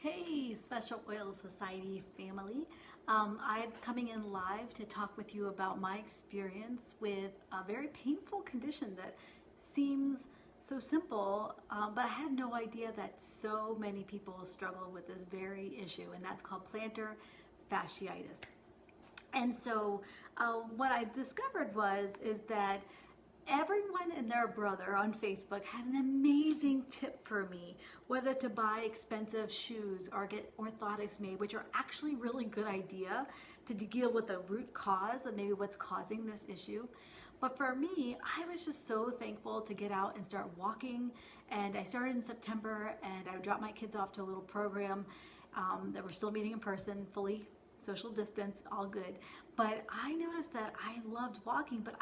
Hey, Special Oil Society family. I'm coming in live to talk with you about my experience with a very painful condition that seems so simple, but I had no idea that so many people struggle with this very issue, and that's called plantar fasciitis. And so, what I discovered is that everyone and their brother on Facebook had an amazing tip for me, whether to buy expensive shoes or get orthotics made, which are actually really good idea to deal with the root cause of maybe what's causing this issue. But for me, I was just so thankful to get out and start walking. And I started in September, and I would drop my kids off to a little program that we're still meeting in person, fully social distance, all good. But I noticed that I loved walking, but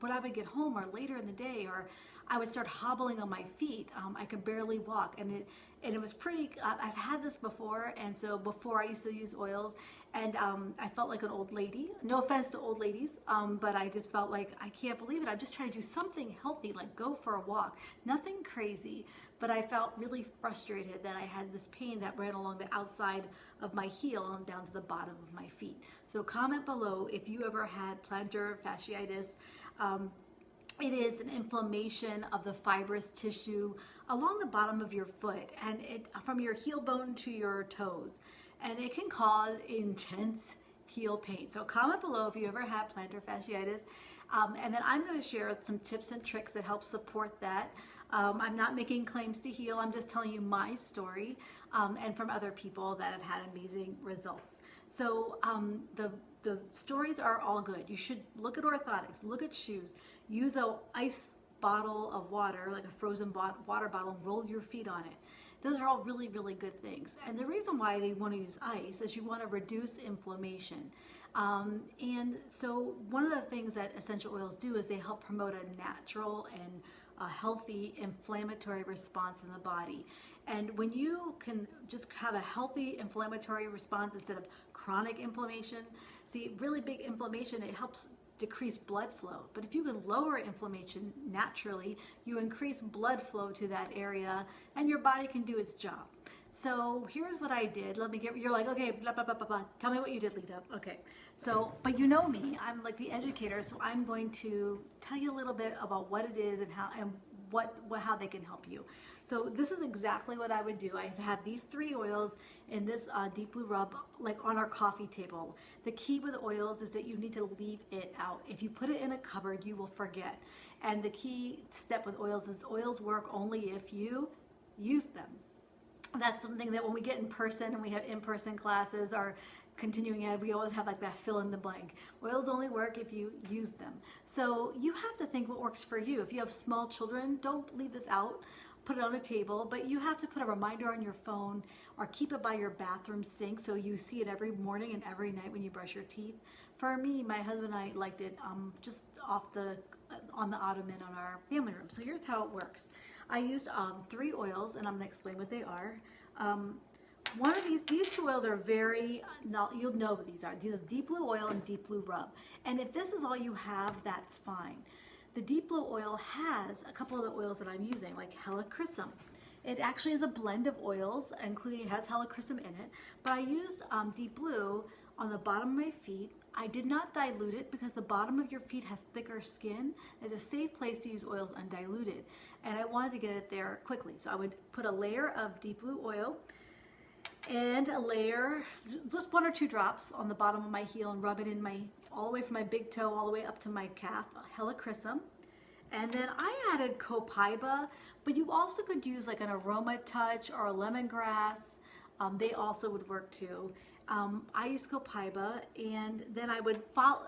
when I would get home or later in the day, or I would start hobbling on my feet. I could barely walk, and it was pretty. I've had this before, and so before I used to use oils, and I felt like an old lady. No offense to old ladies, but I just felt like I can't believe it. I'm just trying to do something healthy, like go for a walk, nothing crazy. But I felt really frustrated that I had this pain that ran along the outside of my heel and down to the bottom of my feet. So comment below if you ever had plantar fasciitis. It is an inflammation of the fibrous tissue along the bottom of your foot, and from your heel bone to your toes, and it can cause intense heel pain. So comment below if you ever had plantar fasciitis, and then I'm going to share some tips and tricks that help support that. I'm not making claims to heal. I'm just telling you my story, and from other people that have had amazing results. So the stories are all good. You should look at orthotics, look at shoes, use a ice bottle of water, like a frozen water bottle, and roll your feet on it. Those are all really, really good things. And the reason why they want to use ice is you want to reduce inflammation. And so one of the things that essential oils do is they help promote a natural and a healthy inflammatory response in the body. And when you can just have a healthy inflammatory response instead of chronic inflammation, see, really big inflammation, it helps decrease blood flow. But if you can lower inflammation naturally, you increase blood flow to that area and your body can do its job. So here's what I did. You're like, okay, blah, blah, blah, blah, blah. Tell me what you did, Lita. Okay. So, but you know me, I'm like the educator, so I'm going to tell you a little bit about what it is and how they can help you. So this is exactly what I would do. I have these 3 oils in this deep blue rub, like on our coffee table. The key with oils is that you need to leave it out. If you put it in a cupboard, you will forget. And the key step with oils is oils work only if you use them. That's something that when we get in person and we have in-person classes or continuing ed, we always have like that fill in the blank. Oils only work if you use them. So you have to think what works for you. If you have small children, don't leave this out. Put it on a table, but you have to put a reminder on your phone or keep it by your bathroom sink so you see it every morning and every night when you brush your teeth. For me, my husband and I liked it just on the ottoman on our family room. So here's how it works. I used 3 oils, and I'm going to explain what they are. One of these 2 oils are you'll know what these are. These is deep blue oil and deep blue rub. And if this is all you have, that's fine. The deep blue oil has a couple of the oils that I'm using, like helichrysum. It actually is a blend of oils, including it has helichrysum in it. But I used deep blue on the bottom of my feet. I did not dilute it because the bottom of your feet has thicker skin. It's a safe place to use oils undiluted. And I wanted to get it there quickly. So I would put a layer of deep blue oil and a layer, just 1 or 2 drops on the bottom of my heel and rub it in all the way from my big toe all the way up to my calf, helichrysum. And then I added copaiba, but you also could use like an aroma touch or a lemongrass. They also would work too. I used copaiba, and then I would follow.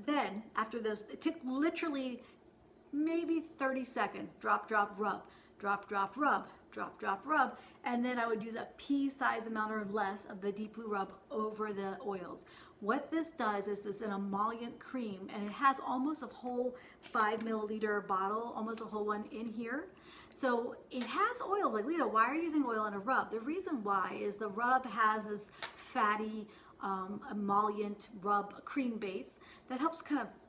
Then after those, it took literally maybe 30 seconds. Drop, drop, rub. Drop, drop, rub. Drop, drop, rub. And then I would use a pea-sized amount or less of the deep blue rub over the oils. What this does is this is an emollient cream, and it has almost a whole 5 milliliter bottle, almost a whole one in here. So it has oil. Like, Lita, why are you using oil in a rub? The reason why is the rub has this fatty emollient rub cream base that helps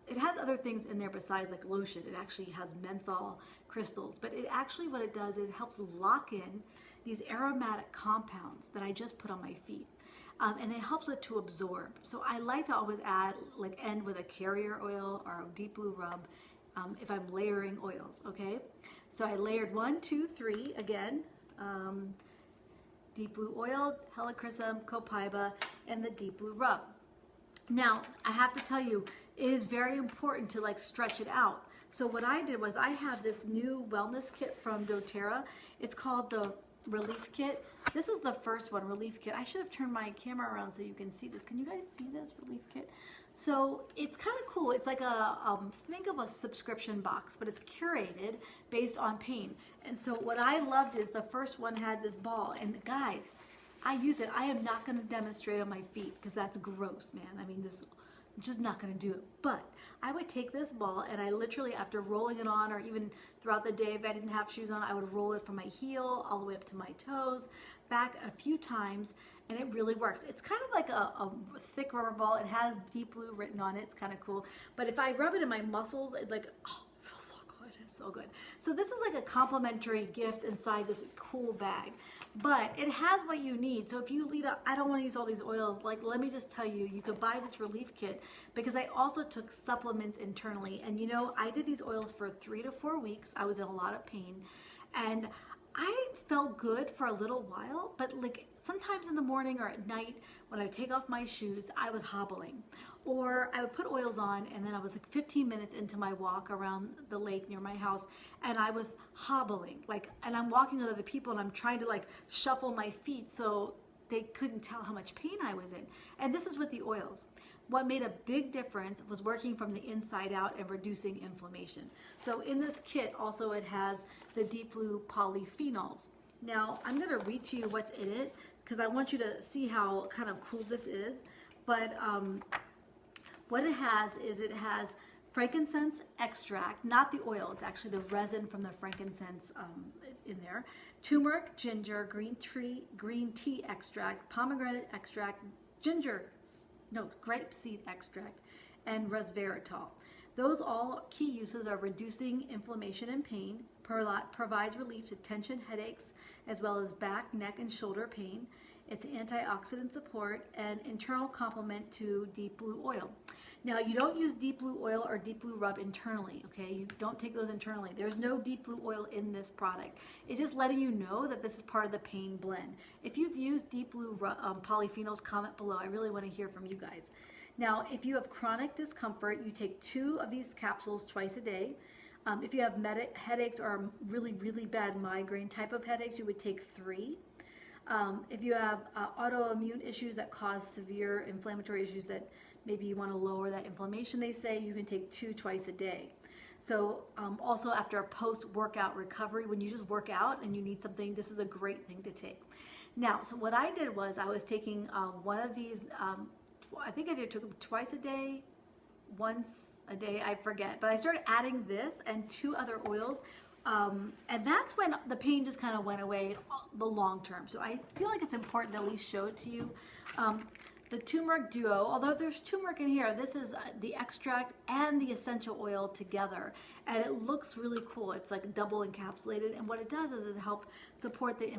it has other things in there besides like lotion. It actually has menthol crystals, but what it does is it helps lock in these aromatic compounds that I just put on my feet. And it helps it to absorb. So I like to always end with a carrier oil or a deep blue rub if I'm layering oils, okay? So I layered 1, 2, 3 again. Deep blue oil, helichrysum, copaiba, and the deep blue rub. Now, I have to tell you, it is very important to stretch it out. So what I did was I have this new wellness kit from doTERRA. It's called the Relief Kit. This is the first one, Relief Kit. I should have turned my camera around so you can see this. Can you guys see this Relief Kit? So it's kind of cool. It's like think of a subscription box, but it's curated based on pain. And so what I loved is the first one had this ball. And guys, I use it. I am not going to demonstrate on my feet because that's gross, man. I mean, this just not going to do it. But I would take this ball and I literally, after rolling it on, or even throughout the day if I didn't have shoes on, I would roll it from my heel all the way up to my toes, back a few times, and it really works. It's kind of like a thick rubber ball. It has deep blue written on it. It's kind of cool. But if I rub it in my muscles, it it feels so good. It's so good. So this is like a complimentary gift inside this cool bag. But it has what you need. So if you lead up, I don't want to use all these oils. Let me just tell you, you could buy this relief kit because I also took supplements internally. And I did these oils for 3 to 4 weeks. I was in a lot of pain. And I felt good for a little while, but sometimes in the morning or at night when I would take off my shoes, I was hobbling. Or I would put oils on and then I was 15 minutes into my walk around the lake near my house and I was hobbling. And I'm walking with other people and I'm trying to shuffle my feet so they couldn't tell how much pain I was in. And this is with the oils. What made a big difference was working from the inside out and reducing inflammation. So in this kit also it has the deep blue polyphenols. Now I'm going to read to you what's in it because I want you to see how kind of cool this is. But what it has is it has frankincense extract, not the oil, it's actually the resin from the frankincense in there, turmeric, ginger, green tea extract, pomegranate extract, grape seed extract, and resveratrol. Those all key uses are reducing inflammation and pain, provides relief to tension, headaches, as well as back, neck, and shoulder pain. It's antioxidant support and internal complement to deep blue oil. Now, you don't use deep blue oil or deep blue rub internally, okay? You don't take those internally. There's no deep blue oil in this product. It's just letting you know that this is part of the pain blend. If you've used deep blue polyphenols, comment below. I really want to hear from you guys. Now, if you have chronic discomfort, you take 2 of these capsules twice a day. If you have headaches or really, really bad migraine type of headaches, you would take 3. If you have autoimmune issues that cause severe inflammatory issues that maybe you want to lower that inflammation, they say you can take 2 twice a day. So also after a post-workout recovery, when you just work out and you need something, this is a great thing to take. Now, so what I did was I was taking one of these, I think I took them twice a day, once a day, I forget. But I started adding this and 2 other oils. And that's when the pain just kind of went away the long term. So I feel like it's important to at least show it to you. The turmeric duo, although there's turmeric in here, this is the extract and the essential oil together. And it looks really cool. It's double encapsulated. And what it does is it helps support the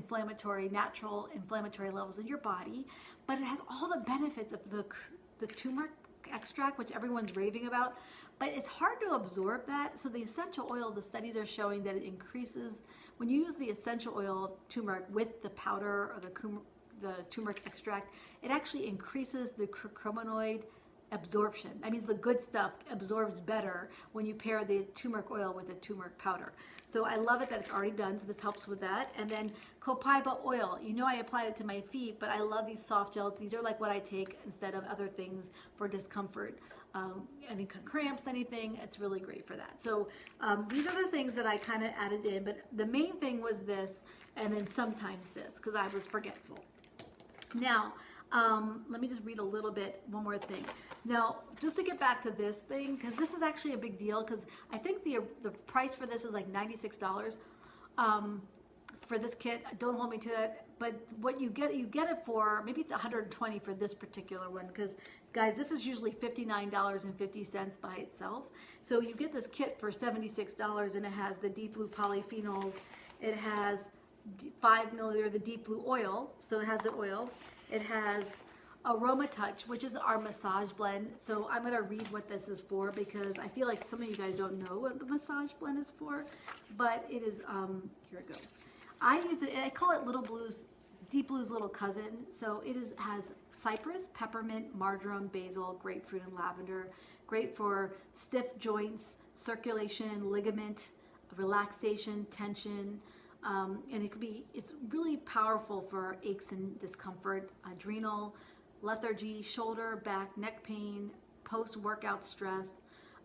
natural inflammatory levels in your body. But it has all the benefits of the turmeric extract, which everyone's raving about. But it's hard to absorb that. So the essential oil, the studies are showing that it increases, when you use the essential oil of turmeric with the powder or the turmeric extract, it actually increases the curcuminoid absorption. That means the good stuff absorbs better when you pair the turmeric oil with the turmeric powder. So I love it that it's already done, so this helps with that. And then copaiba oil. I applied it to my feet, but I love these soft gels. These are what I take instead of other things for discomfort. Any cramps, anything, it's really great for that. So these are the things that I kind of added in, but the main thing was this, and then sometimes this, because I was forgetful. Now, let me just read a little bit, one more thing. Now, just to get back to this thing, because this is actually a big deal, because I think the price for this is $96 for this kit. Don't hold me to that. But what you get it for, maybe it's $120 for this particular one, because guys, this is usually $59.50 by itself. So you get this kit for $76, and it has the deep blue polyphenols. It has 5 milliliter, the deep blue oil. So it has the oil. It has Aroma Touch, which is our massage blend. So I'm going to read what this is for because I feel like some of you guys don't know what the massage blend is for, but it is, here it goes. I use it, I call it Little Blue's, Deep Blue's little cousin. So it has cypress, peppermint, marjoram, basil, grapefruit, and lavender. Great for stiff joints, circulation, ligament, relaxation, tension. And it's really powerful for aches and discomfort, adrenal, lethargy, shoulder, back, neck pain, post-workout stress,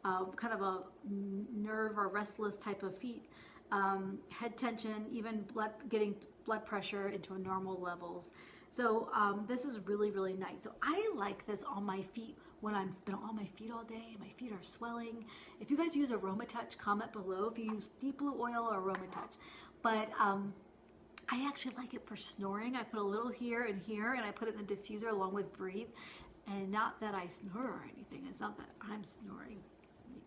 kind of a nerve or restless type of feet, head tension, even getting blood pressure into normal levels. So this is really, really nice. So I like this on my feet when I've been on my feet all day. My feet are swelling. If you guys use Aroma Touch, comment below if you use Deep Blue Oil or Aroma Touch. But I actually like it for snoring. I put a little here, and I put it in the diffuser along with Breathe. And not that I snore or anything. It's not that I'm snoring.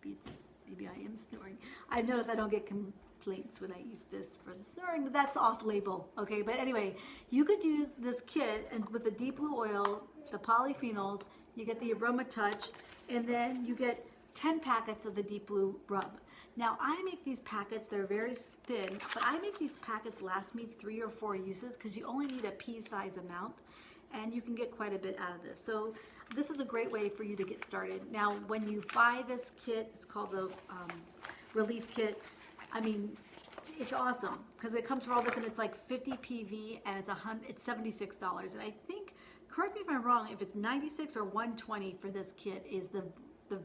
Maybe I am snoring. I've noticed I don't get complaints when I use this for the snoring, but that's off label. Okay, but anyway, you could use this kit and with the Deep Blue Oil, the polyphenols, you get the Aroma Touch, and then you get 10 packets of the Deep Blue Rub. Now, I make these packets, they're very thin, but I make these packets last me 3 or 4 uses because you only need a pea-size amount, and you can get quite a bit out of this. So this is a great way for you to get started. Now, when you buy this kit, it's called the Relief Kit. I mean, it's awesome because it comes with all this, and it's like 50 PV, and it's $76. And I think, correct me if I'm wrong, if it's 96 or 120 for this kit is the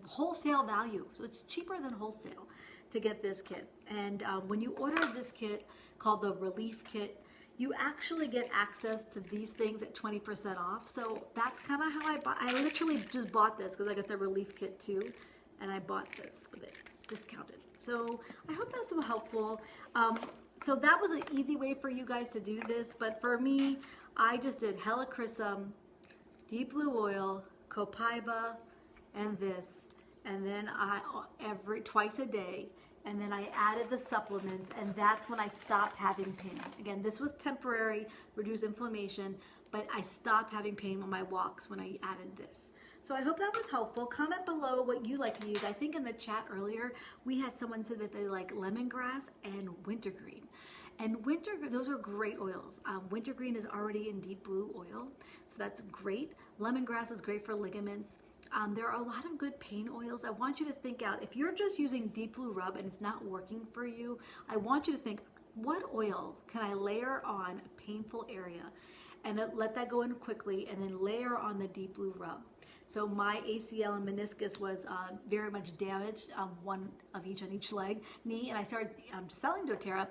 wholesale value. So it's cheaper than wholesale to get this kit. And when you order this kit called the Relief Kit, you actually get access to these things at 20% off. So that's kind of how I literally just bought this because I got the Relief Kit too, and I bought this with it discounted. So I hope that's so helpful. So that was an easy way for you guys to do this, but for me, I just did helichrysum, Deep Blue Oil, copaiba, and this, and then twice a day, and then I added the supplements, and that's when I stopped having pain. Again, this was temporary, reduced inflammation, but I stopped having pain on my walks when I added this. So I hope that was helpful. Comment below what you like to use. I think in the chat earlier, we had someone said that they like lemongrass and wintergreen. And those are great oils. Wintergreen is already in Deep Blue Oil, so that's great. Lemongrass is great for ligaments. There are a lot of good pain oils. I want you to think out, if you're just using Deep Blue Rub and it's not working for you, I want you to think, what oil can I layer on a painful area? And let that go in quickly, and then layer on the Deep Blue Rub. So my ACL and meniscus was very much damaged, one of each on each leg, knee, and I started selling doTERRA.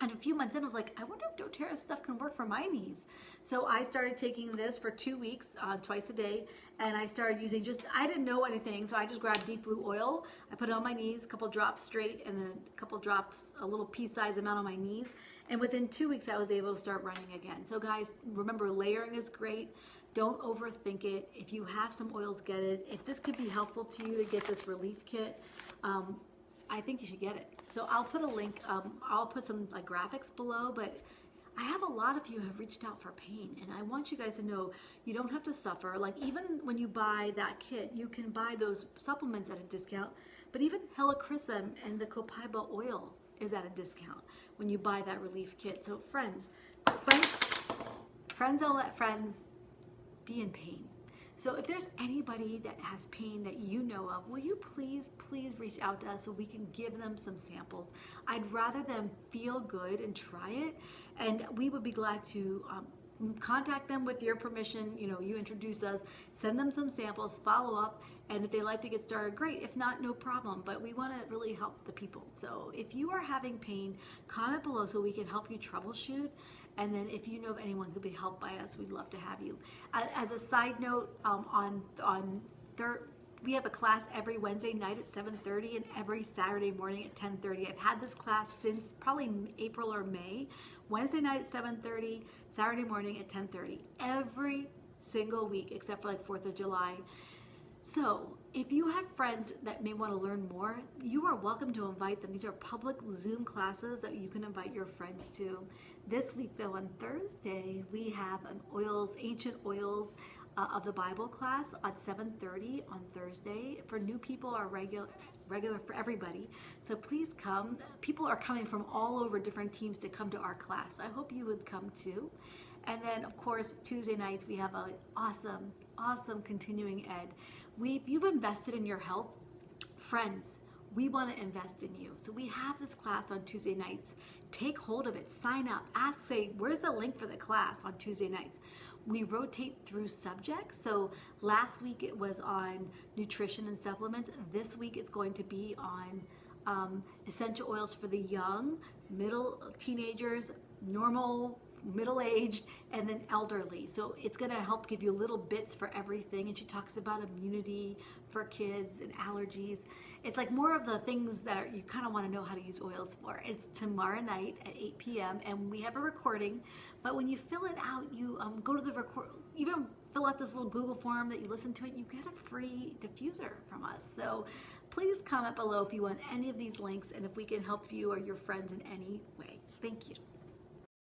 And a few months in, I was like, I wonder if doTERRA stuff can work for my knees. So I started taking this for 2 weeks, twice a day, and I started using I didn't know anything, so I just grabbed Deep Blue Oil. I put it on my knees, a couple drops straight, and then a couple drops, a little pea-sized amount on my knees. And within 2 weeks, I was able to start running again. So guys, remember, layering is great. Don't overthink it. If you have some oils, get it. If this could be helpful to you to get this relief kit, I think you should get it. So I'll put a link, I'll put some graphics below, but I have a lot of you have reached out for pain, and I want you guys to know you don't have to suffer. Like, even when you buy that kit, you can buy those supplements at a discount, but even helichrysum and the copaiba oil is at a discount when you buy that relief kit. So friends don't let friends be in pain. So if there's anybody that has pain that you know of, will you please reach out to us so we can give them some samples? I'd rather them feel good and try it, and we would be glad to contact them with your permission. You introduce us, send them some samples, follow up, and if they like to get started, great. If not, no problem. But we want to really help the people. So if you are having pain, comment below so we can help you troubleshoot. And then if you know of anyone who could be helped by us, we'd love to have you. As a side note, we have a class every Wednesday night at 7:30 and every Saturday morning at 10:30. I've had this class since probably April or May. Wednesday night at 7:30, Saturday morning at 10:30. Every single week except for 4th of July. So If you have friends that may want to learn more, you are welcome to invite them. These are public Zoom classes that you can invite your friends to. This week, though, on Thursday, we have an ancient oils of the Bible class at 7:30 on Thursday. For new people or regular for everybody. So please come. People are coming from all over different teams to come to our class. So I hope you would come too. And then, of course, Tuesday nights, we have an awesome continuing ed. If you've invested in your health, friends, we want to invest in you. So we have this class on Tuesday nights. Take hold of it, sign up, say, where's the link for the class on Tuesday nights? We rotate through subjects. So last week it was on nutrition and supplements. This week it's going to be on essential oils for the young, middle teenagers, normal, middle-aged, and then elderly. So it's going to help give you little bits for everything. And she talks about immunity for kids and allergies. It's like more of the things that you kind of want to know how to use oils for. It's tomorrow night at 8 p.m. and we have a recording. But when you fill it out, you go to the even fill out this little Google form that you listen to it, you get a free diffuser from us. So please comment below if you want any of these links and if we can help you or your friends in any way. Thank you.